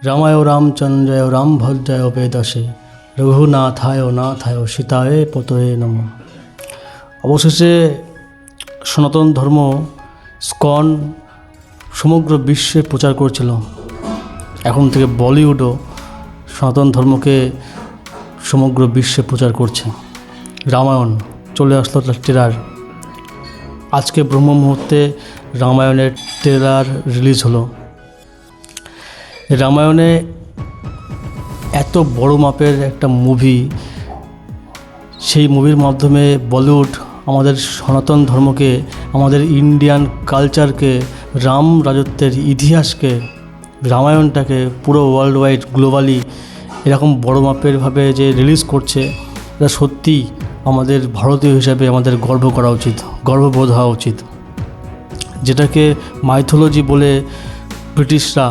রামায় রামচন্দ্রায় রামভদ্রায় বেদসে রঘুনাথায় নাথায় সীতায় পতয়ে নম। অবশেষে সনাতন ধর্ম স্কন সমগ্র বিশ্বে প্রচার করছিল। এখন থেকে বলিউডও সনাতন ধর্মকে সমগ্র বিশ্বে প্রচার করছে। রামায়ণ চলে আসলো তার ট্রেলার। আজকে ব্রহ্ম মুহূর্তে রামায়ণের ট্রেলার রিলিজ হলো। রামায়ণে এত বড় মাপের একটা মুভি, সেই মুভির মাধ্যমে বলিউড আমাদের সনাতন ধর্মকে, আমাদের ইন্ডিয়ান কালচারকে, রাম রাজত্বের ইতিহাসকে, রামায়ণটাকে পুরো ওয়ার্ল্ড ওয়াইড গ্লোবালি এরকম বড় মাপের ভাবে যে রিলিজ করছে, এটা সত্যি আমাদের ভারতীয় হিসাবে আমাদের গর্ব করা উচিত, গর্ববোধ হওয়া উচিত। যেটাকে মাইথোলজি বলে ব্রিটিশরা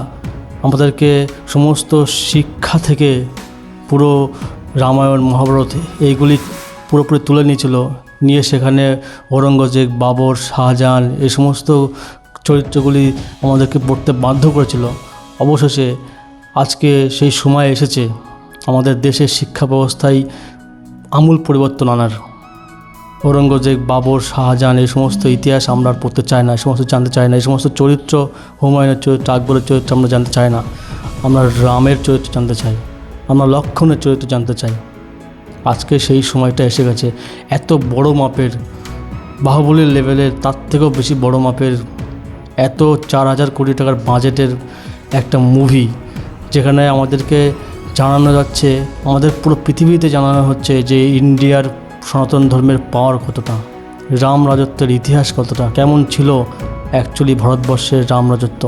আমাদেরকে সমস্ত শিক্ষা থেকে পুরো রামায়ণ মহাভারত এইগুলি পুরোপুরি তুলে নিয়েছিল, নিয়ে সেখানে ঔরঙ্গজেব, বাবর, শাহজাহান এই সমস্ত চরিত্রগুলি আমাদেরকে পড়তে বাধ্য করেছিল। অবশেষে আজকে সেই সময় এসেছে আমাদের দেশের শিক্ষা ব্যবস্থায় আমূল পরিবর্তন আনার। ঔরঙ্গজেব, বাবর, শাহজাহান এই সমস্ত ইতিহাস আমরা আর পড়তে চাই না, এই সমস্ত জানতে চাই না, এই সমস্ত চরিত্র, হুমায়ুনের চরিত্র, আকবরের চরিত্র আমরা জানতে চাই না। আমরা রামের চরিত্র জানতে চাই, আমরা লক্ষ্মণের চরিত্র জানতে চাই। আজকে সেই সময়টা এসে গেছে। এত বড় মাপের, বাহুবলীর লেভেলের, তার থেকেও বেশি বড় মাপের, এত 4,000 কোটি টাকার বাজেটের একটা মুভি, যেখানে আমাদেরকে জানানো যাচ্ছে, আমাদের পুরো পৃথিবীতে জানানো হচ্ছে যে ইন্ডিয়ার সনাতন ধর্মের পাওয়ার কতটা, রাম রাজত্বের ইতিহাস কতটা, কেমন ছিল অ্যাকচুয়ালি ভারতবর্ষের রাম রাজত্ব।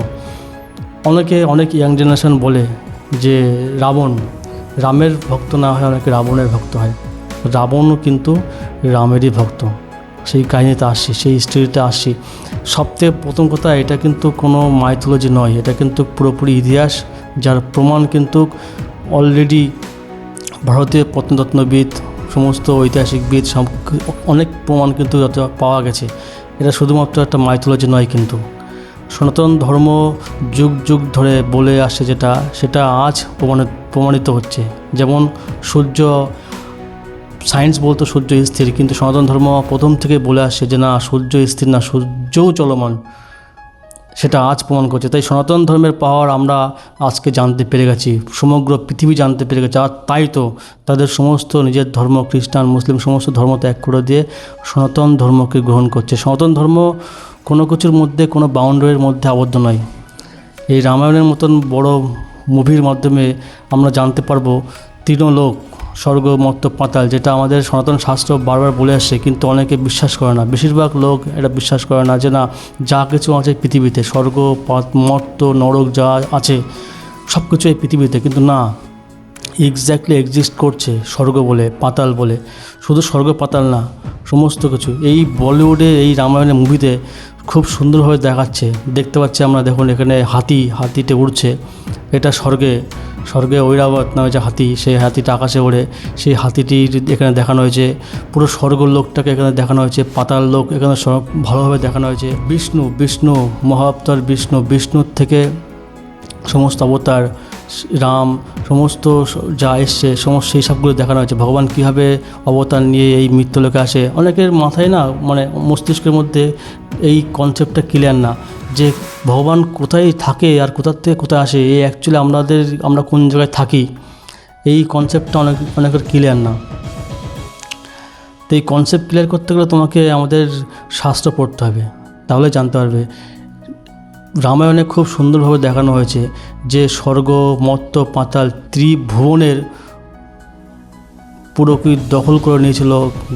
অনেক ইয়াং জেনারেশন বলে যে রাবণ রামের ভক্ত না হয়, অনেকে রাবণের ভক্ত হয়। রাবণও কিন্তু রামেরই ভক্ত। সেই কাহিনিতে আসছি, সেই স্টোরিতে আসছি। সবথেকে প্রথম কথা, এটা কিন্তু কোনো মাইথোলজি নয়, এটা কিন্তু পুরোপুরি ইতিহাস, যার প্রমাণ কিন্তু অলরেডি ভারতীয় প্রত্নতত্ত্ববিদ, সমস্ত ঐতিহাসিকবিদ অনেক প্রমাণ কিন্তু পাওয়া গেছে। এটা শুধুমাত্র একটা মাইথোলজি নয়, কিন্তু সনাতন ধর্ম যুগ যুগ ধরে বলে আসছে যেটা, সেটা আজ প্রমাণিত হচ্ছে। যেমন সূর্য, সায়েন্স বলতো সূর্য স্থির, কিন্তু সনাতন ধর্ম প্রথম থেকে বলে আসছে যে না, সূর্য স্থির না, সূর্যও চলমান, সেটা আজ প্রমাণ করছে। তাই সনাতন ধর্মের পাওয়ার আমরা আজকে জানতে পেরে গেছি, সমগ্র পৃথিবী জানতে পেরে গেছে। আর তাই তো তাদের সমস্ত নিজের ধর্ম, খ্রিস্টান, মুসলিম সমস্ত ধর্ম ত্যাগ করে দিয়ে সনাতন ধর্মকে গ্রহণ করছে। সনাতন ধর্ম কোনো কিছুর মধ্যে, কোনো বাউন্ডারির মধ্যে আবদ্ধ নয়। এই রামায়ণের মতন বড় মুভির মাধ্যমে আমরা জানতে পারবো তিনলোক, স্বর্গ, মর্ত্য, পাতাল, যেটা আমাদের সনাতন শাস্ত্র বারবার বলে আসছে, কিন্তু অনেকে বিশ্বাস করে না। বেশিরভাগ লোক এটা বিশ্বাস করে না যে না, যা কিছু আছে পৃথিবীতে, স্বর্গ, মর্ত্য, নরক যা আছে সব কিছু এই পৃথিবীতে, কিন্তু না, এক্স্যাক্টলি এক্সিস্ট করছে স্বর্গ বলে, পাতাল বলে। শুধু স্বর্গ পাতাল না, সমস্ত কিছু এই বলিউডে, এই রামায়ণের মুভিতে খুব সুন্দরভাবে দেখাচ্ছে। দেখতে পাচ্ছি আমরা, দেখুন এখানে হাতিতে উড়ছে, এটা স্বর্গে ঐরাবত নামে যে হাতি, সেই হাতিটা আকাশে ওড়ে, সেই হাতিটির এখানে দেখানো হয়েছে। পুরো স্বর্গলোকটাকে এখানে দেখানো হয়েছে, পাতাল লোক এখানে ভালোভাবে দেখানো হয়েছে। বিষ্ণু মহাবতার, বিষ্ণুর থেকে সমস্ত অবতার, রাম, সমস্ত যা এসছে সমস্ত সেই সবগুলো দেখানো হয়েছে। ভগবান কীভাবে অবতার নিয়ে এই মৃত্যুলোকে আসে, অনেকের মাথায় না, মানে মস্তিষ্কের মধ্যে এই কনসেপ্টটা ক্লিয়ার না যে ভগবান কোথায় থাকে আর কোথার থেকে কোথায় আসে, এই অ্যাকচুয়ালি আমরা কোন জায়গায় থাকি, এই কনসেপ্টটা অনেকের ক্লিয়ার না। তো এই কনসেপ্ট ক্লিয়ার করতে গেলে তোমাকে আমাদের শাস্ত্র পড়তে হবে, তাহলে জানতে পারবে। রামায়ণে খুব সুন্দরভাবে দেখানো হয়েছে যে স্বর্গ, মর্ত্য, পাতাল, ত্রিভুবনের পুরোপুরি দখল করে নিয়েছিল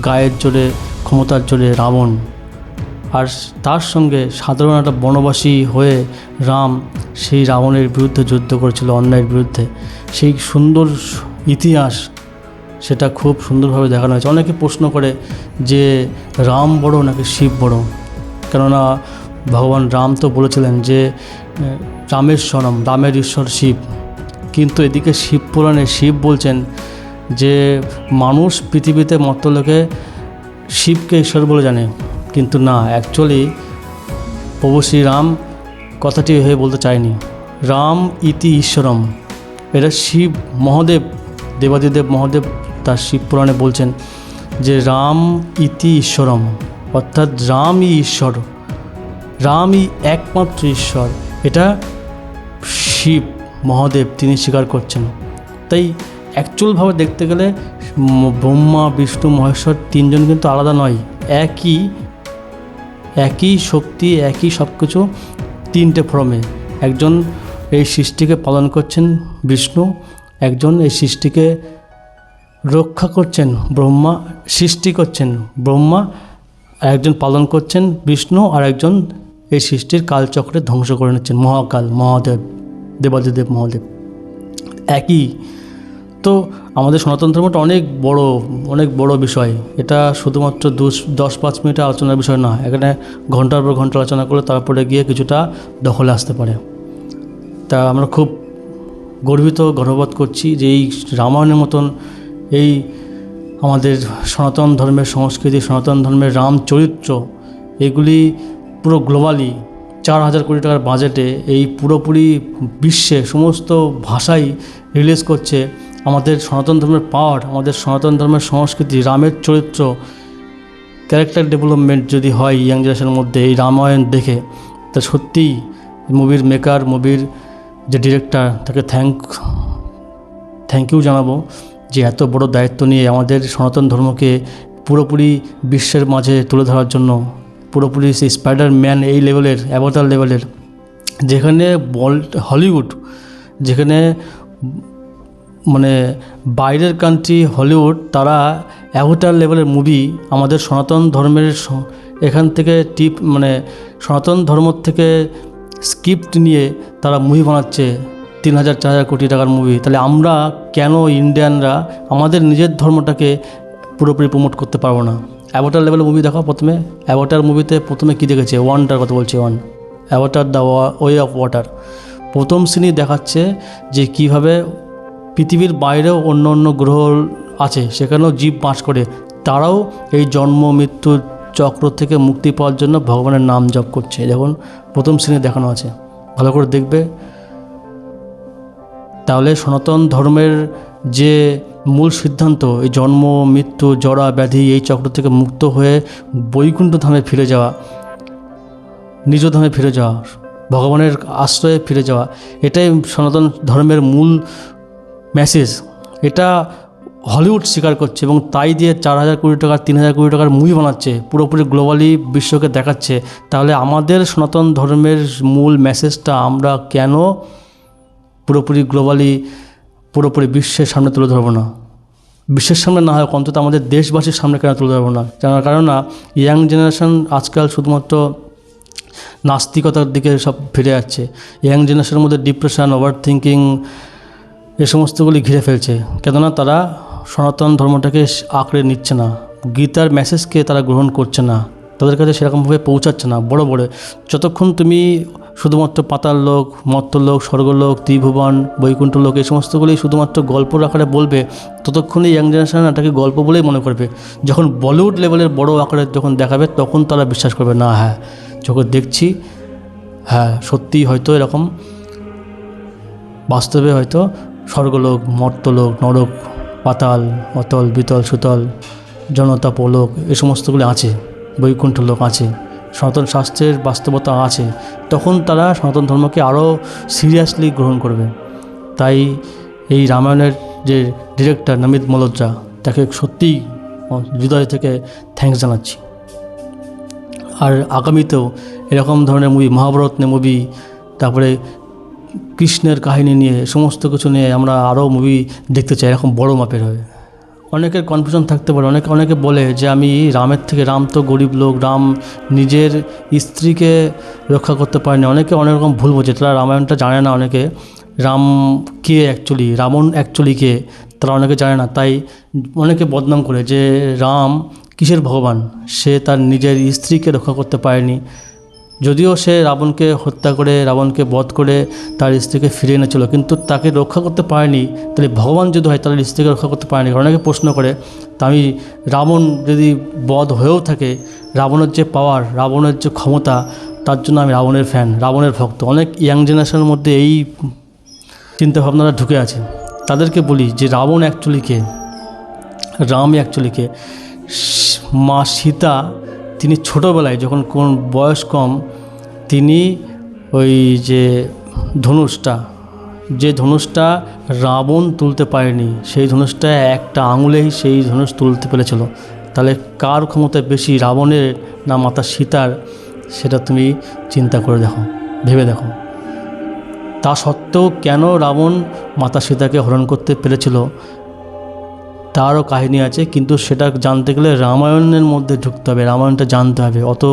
গায়ের জোরে, ক্ষমতার জোরে রাবণ। আর তার সঙ্গে সাধারণ একটা বনবাসী হয়ে রাম সেই রাবণের বিরুদ্ধে যুদ্ধ করেছিল, অন্যায়ের বিরুদ্ধে। সেই সুন্দর ইতিহাস, সেটা খুব সুন্দরভাবে দেখানো হয়েছে। অনেকে প্রশ্ন করে যে রাম বড় নাকি শিব বড়, কেননা ভগবান রাম তো বলেছিলেন যে রামেশ্বরম, রামের ঈশ্বর শিব। কিন্তু এদিকে শিব পুরাণে শিব বলছেন যে মানুষ পৃথিবীতে মর্ত্যলোকে শিবকে ঈশ্বর বলে জানে, কিন্তু না, অ্যাকচুয়ালি প্রভু শ্রীরাম কথাটি হয়ে বলতে চায়নি। রাম ইতি ঈশ্বরম, এটা শিব মহাদেব, দেবাদিদেব মহাদেব তার শিব পুরাণে বলছেন যে রাম ইতি ঈশ্বরম, অর্থাৎ রামই ঈশ্বর, রামই একমাত্র ঈশ্বর, এটা শিব মহাদেব তিনি স্বীকার করছেন। তাই অ্যাকচুয়ালভাবে দেখতে গেলে ব্রহ্মা বিষ্ণু মহেশ্বর তিনজন কিন্তু আলাদা নয়, একই শক্তি, একই সব কিছু, তিনটে ফর্মে। একজন এই সৃষ্টিকে পালন করছেন বিষ্ণু, একজন এই সৃষ্টিকে রক্ষা করছেন ব্রহ্মা, সৃষ্টি করছেন ব্রহ্মা, আর একজন পালন করছেন বিষ্ণু, আর একজন এই সৃষ্টির কালচক্রে ধ্বংস করে নিচ্ছেন মহাকাল, মহাদেব, দেবাদিদেব মহাদেব একই। তো আমাদের সনাতন ধর্মটা অনেক বড় বিষয়। এটা শুধুমাত্র 10-5 মিনিটের আলোচনার বিষয় না, এখানে ঘন্টার পর ঘন্টা আলোচনা করে তারপরে গিয়ে কিছুটা দখলে আসতে পারে। তা আমরা খুব গর্ববোধ করছি যে এই রামায়ণের মতন এই আমাদের সনাতন ধর্মের সংস্কৃতি, সনাতন ধর্মের রামচরিত্র, এগুলি পুরো গ্লোবালি 4,000 কোটি টাকার বাজেটে এই পুরোপুরি বিশ্বে সমস্ত ভাষায় রিলিজ করছে। আমাদের সনাতন ধর্মের পাওয়ার, আমাদের সনাতন ধর্মের সংস্কৃতি, রামের চরিত্র, ক্যারেক্টার ডেভেলপমেন্ট যদি হয় ইয়াং জেনারেশনের মধ্যে এই রামায়ণ দেখে, তা সত্যিই মুভির মেকার, মুভির যে ডিরেক্টর, তাকে থ্যাংক ইউ জানাবো যে এত বড় দায়িত্ব নিয়ে আমাদের সনাতন ধর্মকে পুরোপুরি বিশ্বের মাঝে তুলে ধরার জন্য, পুরোপুরি সেই স্পাইডারম্যান এই লেভেলের, অ্যাভাটার লেভেলের, যেখানে হলিউড, যেখানে মানে বাইরের কান্ট্রি হলিউড, তারা অ্যাভাটার লেভেলের মুভি আমাদের সনাতন ধর্মের এখান থেকে সনাতন ধর্ম থেকে স্ক্রিপ্ট নিয়ে তারা মুভি বানাচ্ছে 3,000-4,000 কোটি টাকার মুভি। তাহলে আমরা কেন ইন্ডিয়ানরা আমাদের নিজের ধর্মটাকে পুরোপুরি প্রমোট করতে পারবো না? অ্যাভাটার লেভেলের মুভি দেখো। প্রথমে অ্যাভাটার মুভিতে প্রথমে কী দেখেছে, ওয়ানটার কথা বলছি, Avatar the way of water. প্রথম সিনই দেখাচ্ছে যে কীভাবে পৃথিবীর বাইরেও অন্য গ্রহ আছে, সেখানেও জীব বাস করে, তারাও এই জন্ম মৃত্যুর চক্র থেকে মুক্তি পাওয়ার জন্য ভগবানের নাম জপ করছে। দেখুন প্রথম সিনে দেখানো আছে, ভালো করে দেখবে। তাহলে সনাতন ধর্মের যে মূল সিদ্ধান্ত, এই জন্ম মৃত্যু জরা ব্যাধি এই চক্র থেকে মুক্ত হয়ে বৈকুণ্ঠ ধামে ফিরে যাওয়া, নিজ ধামে ফিরে যাওয়া, ভগবানের আশ্রয়ে ফিরে যাওয়া, এটাই সনাতন ধর্মের মূল মেসেজ। এটা হলিউড স্বীকার করছে এবং তাই দিয়ে 4,000 কোটি টাকার 3,000 কোটি টাকার মুভি বানাচ্ছে, পুরোপুরি গ্লোবালি বিশ্বকে দেখাচ্ছে। তাহলে আমাদের সনাতন ধর্মের মূল মেসেজটা আমরা কেন পুরোপুরি গ্লোবালি, পুরোপুরি বিশ্বের সামনে তুলে ধরবো না? বিশ্বের সামনে না হয় অন্তত আমাদের দেশবাসীর সামনে কেন তুলে ধরবো না? কারণ না, ইয়াং জেনারেশন আজকাল শুধুমাত্র নাস্তিকতার দিকে সব ফিরে যাচ্ছে। ইয়াং জেনারেশনের মধ্যে ডিপ্রেশন, ওভার থিঙ্কিং এ সমস্তগুলি ঘিরে ফেলছে। কেননা তারা সনাতন ধর্মটাকে আঁকড়ে নিচ্ছে না, গীতার মেসেজকে তারা গ্রহণ করছে না, তাদের কাছে সেরকমভাবে পৌঁছাচ্ছে না। বড় যতক্ষণ তুমি শুধুমাত্র পাতাল লোক, মর্ত্যলোক, স্বর্গলোক, ত্রিভুবন, বৈকুণ্ঠ লোক এই সমস্তগুলি শুধুমাত্র গল্প আকারে বলবে, ততক্ষণই ইয়াং জেনারেশন এটাকে গল্প বলেই মনে করবে। যখন বলিউড লেভেলের বড় আকারে যখন দেখাবে, তখন তারা বিশ্বাস করবে, না হ্যাঁ যখন দেখছি, হ্যাঁ সত্যিই হয়তো এরকম বাস্তবে হয়তো স্বর্গলোক, মর্ত্যলোক, নরক, পাতাল, অতল, বিতল, সুতল, জনতাপলোক এই সমস্তগুলি আছে, বৈকুণ্ঠ লোক আছে, সনাতন শাস্ত্রের বাস্তবতা আছে। তখন তারা সনাতন ধর্মকে আরও সিরিয়াসলি গ্রহণ করবে। তাই এই রামায়ণের যে ডিরেক্টর নমিত মল্হোত্রা, তাকে সত্যিই হৃদয় থেকে থ্যাঙ্কস জানাচ্ছি। আর আগামীতেও এরকম ধরনের মুভি, মহাভারত নিয়ে মুভি, তারপরে কৃষ্ণের কাহিনী নিয়ে, সমস্ত কিছু নিয়ে আমরা আরও মুভি দেখতে চাই, এরকম বড় মাপের হয়। অনেকের কনফিউশন থাকতে পারে, অনেকে বলে যে আমি রামের থেকে, রাম তো গরিব লোক, রাম নিজের স্ত্রীকে রক্ষা করতে পারেনি। অনেকে অনেক রকম ভুল বোঝে, তারা রামায়ণটা জানে না। অনেকে রাম কে অ্যাকচুয়ালি, রাবণ অ্যাকচুয়ালি কে, তারা অনেকে জানে না। তাই অনেকে বদনাম করে যে রাম কিসের ভগবান, সে তার নিজের স্ত্রীকে রক্ষা করতে পারেনি। যদিও সে রাবণকে হত্যা করে, রাবণকে বধ করে তার স্ত্রীকে ফিরে এনেছিল, কিন্তু তাকে রক্ষা করতে পারেনি। তাহলে ভগবান যদি হয় তাহলে স্ত্রীকে রক্ষা করতে পারেনি। অনেকে প্রশ্ন করে, তা আমি রাবণ যদি বধ হয়েও থাকে, রাবণের যে পাওয়ার, রাবণের যে ক্ষমতা, তার জন্য আমি রাবণের ফ্যান, রাবণের ভক্ত। অনেক ইয়াং জেনারেশনের মধ্যে এই চিন্তাভাবনাটা ঢুকে আছে। তাদেরকে বলি যে রাবণ অ্যাকচুয়ালি কে, রাম অ্যাকচুয়ালি কে। মা সীতা তিনি ছোটোবেলায় যখন কোন বয়স কম, তিনি ওই যে ধনুষটা রাবণ তুলতে পারেনি, সেই ধনুষটা একটা আঙুলেই সেই ধনুষ তুলতে পেরেছিল। তাহলে কার ক্ষমতা বেশি, রাবণের না মাতা সীতার, সেটা তুমি চিন্তা করে দেখো, ভেবে দেখো। তা সত্ত্বেও কেন রাবণ মাতা সীতাকে হরণ করতে পেরেছিল তারও কাহিনী আছে, কিন্তু সেটা জানতে গেলে রামায়ণের মধ্যে ঢুকতে হবে, রামায়ণটা জানতে হবে। অত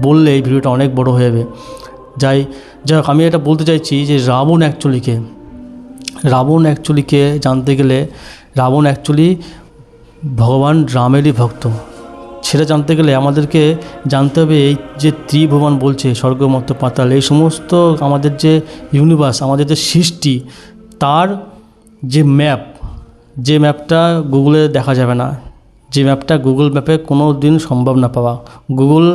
বললে এই ভিডিওটা অনেক বড় হয়ে যাবে। যাই হোক, আমি এটা বলতে চাইছি যে রাবণ অ্যাকচুয়ালিকে জানতে গেলে রাবণ অ্যাকচুয়ালি ভগবান রামেরই ভক্ত। সেটা জানতে গেলে আমাদেরকে জানতে হবে এই যে ত্রিভুবন বলছে, স্বর্গ মর্ত্য পাতাল, এই সমস্ত আমাদের যে ইউনিভার্স, আমাদের যে সৃষ্টি, তার যে ম্যাপটা গুগলে দেখা যাবে না, যে ম্যাপটা গুগল ম্যাপে কোনো দিন সম্ভব না পাওয়া। গুগল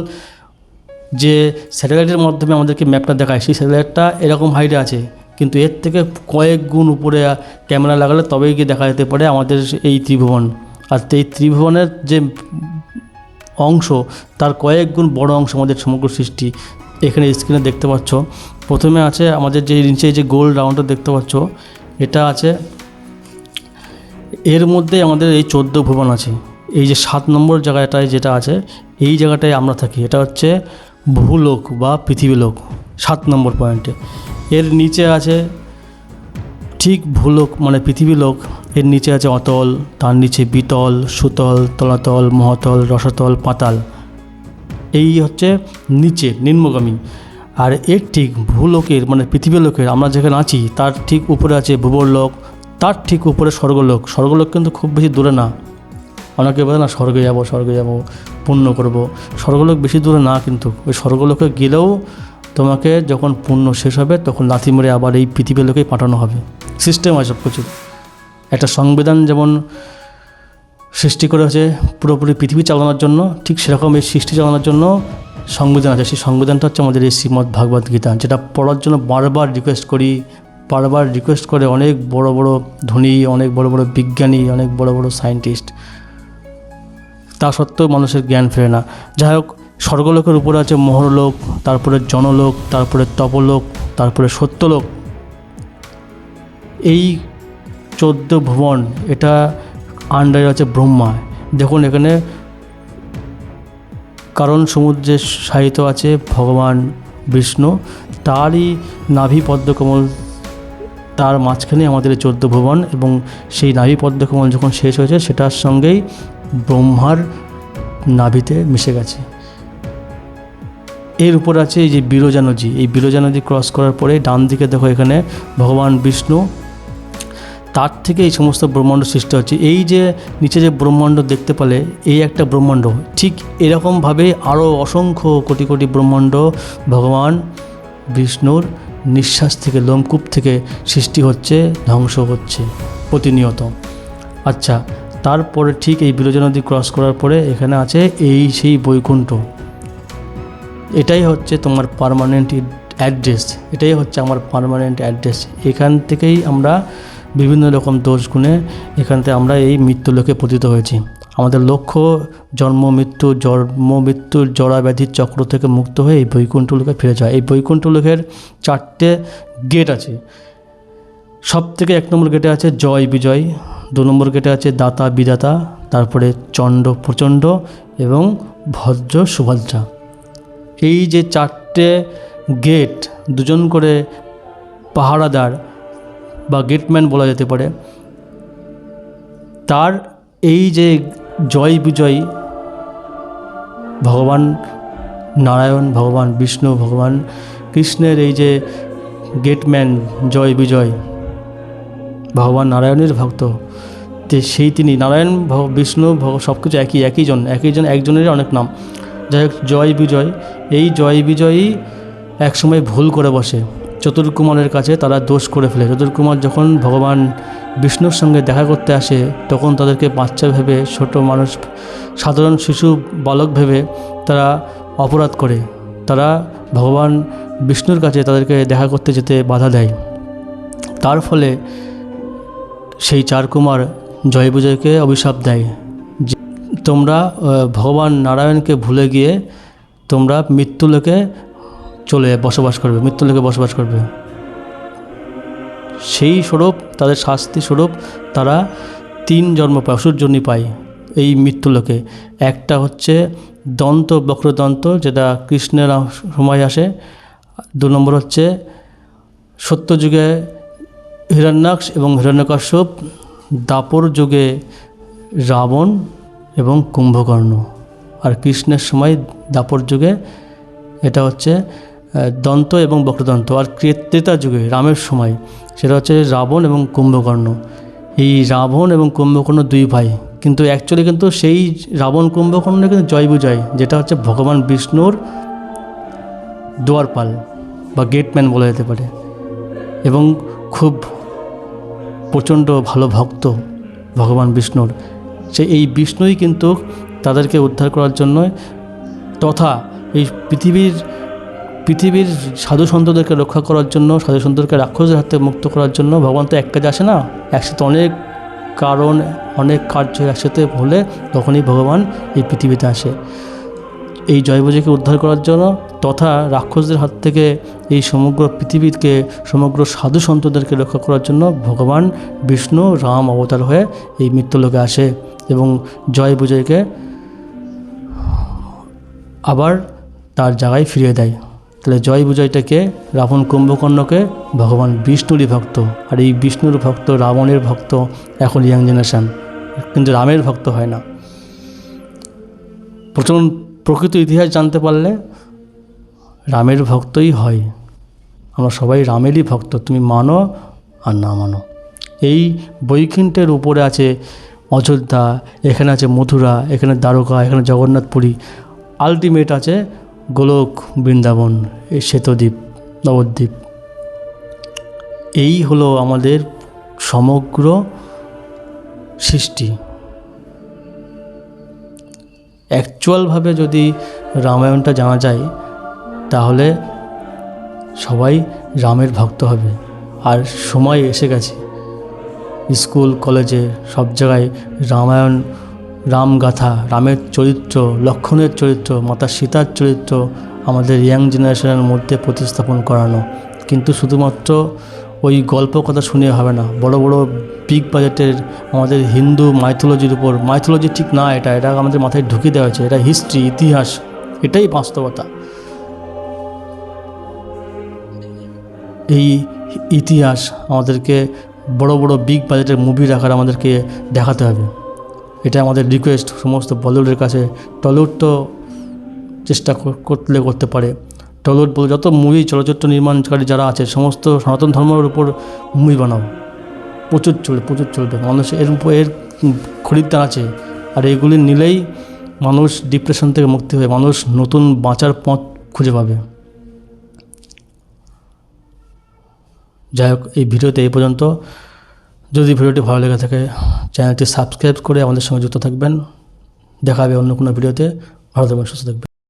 যে স্যাটেলাইটের মাধ্যমে আমাদেরকে ম্যাপটা দেখায়, সেই স্যাটেলাইটটা এরকম হাইটে আছে, কিন্তু এর থেকে কয়েক গুণ উপরে ক্যামেরা লাগালে তবেই গিয়ে দেখা যেতে পারে আমাদের এই ত্রিভুবন। আর এই ত্রিভুবনের যে অংশ, তার কয়েক গুণ বড় অংশ আমাদের সমগ্র সৃষ্টি। এখানে স্ক্রিনে দেখতে পাচ্ছ, প্রথমে আছে আমাদের যে নিচে যে গোল রাউন্ডটা দেখতে পাচ্ছ, এটা আছে, এর মধ্যে আমাদের এই 14 ভুবন আছে। এই যে 7 নম্বর জায়গাটায় যেটা আছে, এই জায়গাটায় আমরা থাকি, এটা হচ্ছে ভূলোক বা পৃথিবীলোক, 7 নম্বর পয়েন্টে। এর নিচে আছে ঠিক ভূলোক মানে পৃথিবীলোক, এর নিচে আছে অতল, তার নিচে বিতল, সুতল, তলাতল, মহাতল, রসাতল, পাতাল। এই হচ্ছে নিচে নিম্নগামী। আর এর ঠিক ভূলোকের মানে পৃথিবীলোকের আমরা যেখানে আছি তার ঠিক উপরে আছে ভূবরলোক, তার ঠিক উপরে স্বর্গলোক কিন্তু খুব বেশি দূরে না। অনেকে বলে না স্বর্গে যাব পুণ্য করব, স্বর্গলোক বেশি দূরে না, কিন্তু ওই স্বর্গলোকে গেলেও তোমাকে যখন পুণ্য শেষ হবে তখন লাথি মেরে আবার এই পৃথিবীলোকেই পাঠানো হবে। সিস্টেম আছে সব কিছু। একটা সংবিধান যেমন সৃষ্টি করেছে পুরোপুরি পৃথিবী চালানোর জন্য, ঠিক সেরকম এই সৃষ্টি চালানোর জন্য সংবিধান আছে। সেই সংবিধানটা হচ্ছে আমাদের এই শ্রীমদ্ ভাগবত গীতা, যেটা পড়ার জন্য বারবার রিকোয়েস্ট করে অনেক বড় বড় ধনী, অনেক বড় বড় বিজ্ঞানী, অনেক বড় বড় সায়েন্টিস্ট। তা সত্ত্বেও মানুষের জ্ঞান ফেরে না। যাই হোক, স্বর্গলোকের উপরে আছে মোহরলোক, তারপরে জনলোক, তারপরে তপলোক, তারপরে সত্যলোক। এই 14 ভুবন, এটা আন্ডারে আছে ব্রহ্মা। দেখুন এখানে কারণ সমুদ্রে শায়িত আছে ভগবান বিষ্ণু, তারই নাভি পদ্মকমল, তার মাঝখানে আমাদের 14 ভুবন, এবং সেই নাভি পদ্মকমল যখন শেষ হয়েছে সেটার সঙ্গেই ব্রহ্মার নাভিতে মিশে গেছে। এর উপর আছে এই যে বিরজা নদী, এই বিরজা নদী ক্রস করার পরে ডান দিকে দেখো এখানে ভগবান বিষ্ণু, তার থেকে এই সমস্ত ব্রহ্মাণ্ড সৃষ্টি হচ্ছে। এই যে নিচে যে ব্রহ্মাণ্ড দেখতে পেলে, এই একটা ব্রহ্মাণ্ড, ঠিক এরকমভাবে আরও অসংখ্য কোটি কোটি ব্রহ্মাণ্ড ভগবান বিষ্ণুর নিঃশ্বাস থেকে, লোমকূপ থেকে সৃষ্টি হচ্ছে, ধ্বংস হচ্ছে প্রতিনিয়ত। আচ্ছা, তারপরে ঠিক এই বিরজা নদী ক্রস করার পরে এখানে আছে এই সেই বৈকুণ্ঠ। এটাই হচ্ছে তোমার পার্মানেন্ট অ্যাড্রেস, এটাই হচ্ছে আমার পার্মানেন্ট অ্যাড্রেস। এখান থেকেই আমরা বিভিন্ন রকম দোষ গুণে এখান থেকে আমরা এই মৃত্যুলোকে পতিত হয়েছি। আমাদের লক্ষ্য জন্ম মৃত্যুর জরা ব্যাধির চক্র থেকে মুক্ত হয়ে এই বৈকুণ্ঠ লোকে ফিরে যাওয়া। এই বৈকুণ্ঠ লোকের 4টে গেট আছে। সব থেকে 1 নম্বর গেটে আছে জয় বিজয়, 2 নম্বর গেটে আছে দাতা বিদাতা, তারপরে চণ্ড প্রচণ্ড এবং ভদ্র সুভদ্রা। এই যে 4টে গেট, 2জন করে পাহারাদার বা গেটম্যান বলা যেতে পারে। তার এই যে জয় বিজয়, ভগবান নারায়ণ, ভগবান বিষ্ণু, ভগবান কৃষ্ণের এই যে গেটম্যান জয় বিজয়, ভগবান নারায়ণের ভক্ত, সেই তিনি নারায়ণ বিষ্ণু সব কিছু একজনেরই অনেক নাম। যাই হোক, জয় বিজয়, এই জয় বিজয়ই একসময় ভুল করে বসে চতুর্কুমারের কাছে, তারা দোষ করে ফেলে। চতুর্কুমার যখন ভগবান বিষ্ণুর সঙ্গে দেখা করতে আসে তখন তাদেরকে বাচ্চা ভেবে, ছোট মানুষ, সাধারণ শিশু বালক ভেবে তারা অপরাধ করে। তারা ভগবান বিষ্ণুর কাছে তাদেরকে দেখা করতে যেতে বাধা দেয়। তার ফলে সেই চার কুমার জয় বিজয়কে অভিশাপ দেয় যে তোমরা ভগবান নারায়ণকে ভুলে গিয়ে তোমরা মৃত্যুলোকে বসবাস করবে। সেই স্বরূপ তাদের শাস্তি স্বরূপ তারা 3 জন্ম পায়, অসুর জন্ম পায় এই মৃত্যুলোকে। একটা হচ্ছে বক্রদন্ত, যেটা কৃষ্ণের সময় আসে। 2 নম্বর হচ্ছে সত্যযুগে হিরণ্যাক্ষ এবং হিরণ্যকশ্যপ, দ্বাপর যুগে রাবণ এবং কুম্ভকর্ণ। আর কৃষ্ণের সময় দ্বাপর যুগে এটা হচ্ছে দন্ত এবং বক্রদন্ত। আর ত্রেতা যুগে রামের সময় সেটা হচ্ছে রাবণ এবং কুম্ভকর্ণ। এই রাবণ এবং কুম্ভকর্ণ 2 ভাই, কিন্তু অ্যাকচুয়ালি কিন্তু সেই রাবণ কুম্ভকর্ণ কিন্তু জয় বিজয়, যেটা হচ্ছে ভগবান বিষ্ণুর দুয়ারপাল বা গেটম্যান বলা যেতে পারে, এবং খুব প্রচণ্ড ভালো ভক্ত ভগবান বিষ্ণুর। এই বিষ্ণুই কিন্তু তাদেরকে উদ্ধার করার জন্য তথা এই পৃথিবীর সাধু সন্তদেরকে রক্ষা করার জন্য, সাধু সন্তদেরকে রাক্ষসদের হাতে মুক্ত করার জন্য ভগবান তো এক কাজে আসে না, একসাথে অনেক কারণ, অনেক কার্য একসাথে হলে তখনই ভগবান এই পৃথিবীতে আসে এই জয় বিজয়কে উদ্ধার করার জন্য, তথা রাক্ষসদের হাত থেকে এই সমগ্র পৃথিবীকে, সমগ্র সাধু সন্তদেরকে রক্ষা করার জন্য ভগবান বিষ্ণু রাম অবতার হয়ে এই মৃত্যুলোকে আসে এবং জয় বিজয়কে আবার তার জায়গায় ফিরিয়ে দেয়। তাহলে জয় বিজয়টাকে রাবণ কুম্ভকর্ণকে ভগবান বিষ্ণুরই ভক্ত, আর এই বিষ্ণুর ভক্ত রাবণের ভক্ত এখন ইয়াং জেনারেশান, কিন্তু রামের ভক্ত হয় না। প্রকৃত ইতিহাস জানতে পারলে রামের ভক্তই হয়। আমরা সবাই রামেরই ভক্ত, তুমি মানো আর না মানো। এই বৈকুণ্ঠের উপরে আছে অযোধ্যা, এখানে আছে মথুরা, এখানে দ্বারকা, এখানে জগন্নাথপুরী, আলটিমেট আছে গোলক বৃন্দাবন, এই শ্বেতদ্বীপ, নবদ্বীপ। এই হলো আমাদের সমগ্র সৃষ্টি। অ্যাকচুয়ালভাবে যদি রামায়ণটা জানা যায় তাহলে সবাই রামের ভক্ত হবে। আর সময় এসে গেছে, স্কুল কলেজে সব জায়গায় রামায়ণ, রামগাথা, রামের চরিত্র, লক্ষ্মণের চরিত্র, মাতা সীতার চরিত্র আমাদের ইয়াং জেনারেশনের মধ্যে প্রতিস্থাপন করানো। কিন্তু শুধুমাত্র ওই গল্প কথা শুনে হবে না, বড় বড় বিগ বাজেটের আমাদের হিন্দু মাইথোলজির উপর, মাইথোলজি ঠিক না, এটা আমাদের মাথায় ঢুকিয়ে দেওয়া হয়েছে। এটা হিস্ট্রি, ইতিহাস, এটাই বাস্তবতা। এই ইতিহাস আমাদেরকে বড় বড় বিগ বাজেটের মুভির আকারে আমাদেরকে দেখাতে হবে। এটা আমাদের রিকোয়েস্ট সমস্ত বলিউডের কাছে। টলিউড তো চেষ্টা করতে পারে, টলিউড বলে যত মুভি চলচ্চিত্র নির্মাণকারী যারা আছে সমস্ত সনাতন ধর্মের উপর মুভি বানাও, প্রচুর চলবে। মানুষ এর খরিদ্দার আছে, আর এগুলি নিলেই মানুষ ডিপ্রেশন থেকে মুক্তি হয়ে মানুষ নতুন বাঁচার পথ খুঁজে পাবে। যাই হোক, এই ভিডিওতে এই পর্যন্ত। যদি ভিডিওটি ভালো লেগে থাকে চ্যানেলটি সাবস্ক্রাইব করে আমাদের সঙ্গে যুক্ত থাকবেন। দেখা হবে অন্য কোনো ভিডিওতে। ভালো থাকবেন, সুস্থ থাকবেন।